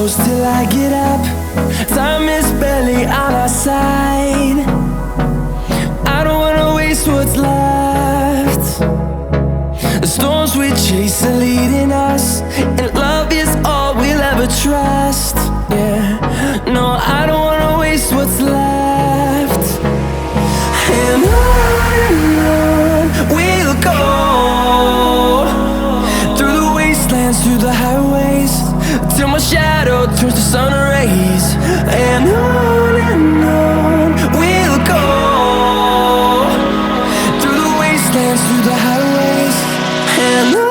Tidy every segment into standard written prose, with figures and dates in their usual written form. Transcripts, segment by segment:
close till I get up. Time is barely on our side. I don't wanna waste what's left. The storms we chase are leading us, and love is all we'll ever trust. Yeah, no, I don't wanna waste what's left. And on we'll go, through the wastelands, through the highways, till my shadow turns to sun rays. And on we'll go, through the wastelands, through the highways, and on.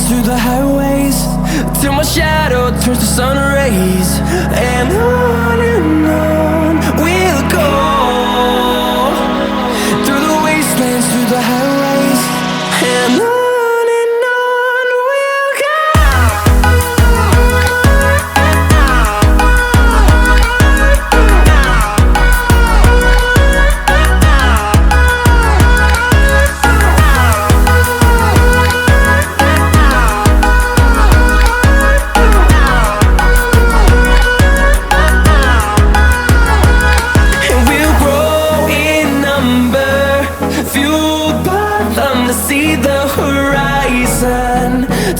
Through the highways, till my shadow turns to sun rays. And on we'll go, through the wastelands, through the highways, and on. See the horizon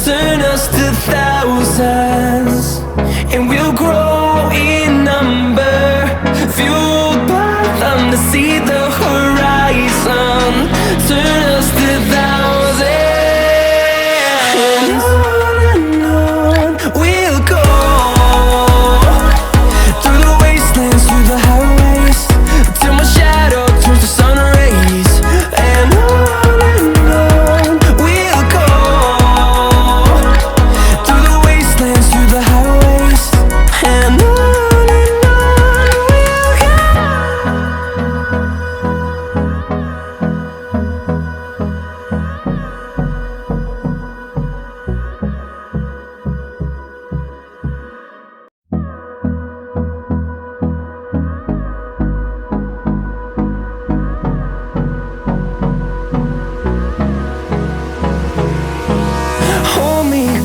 turn us to thousands, and we'll grow in number, fueled by them to see the horizon turn us to thousands. And on we'll go, through the wastelands, through the highways, till my shadow turns to sun rays. And on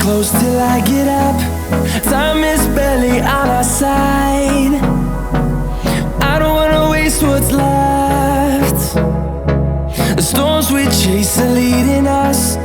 close till I get up. Time is barely on our side. I don't wanna waste what's left. The storms we chase are leading us,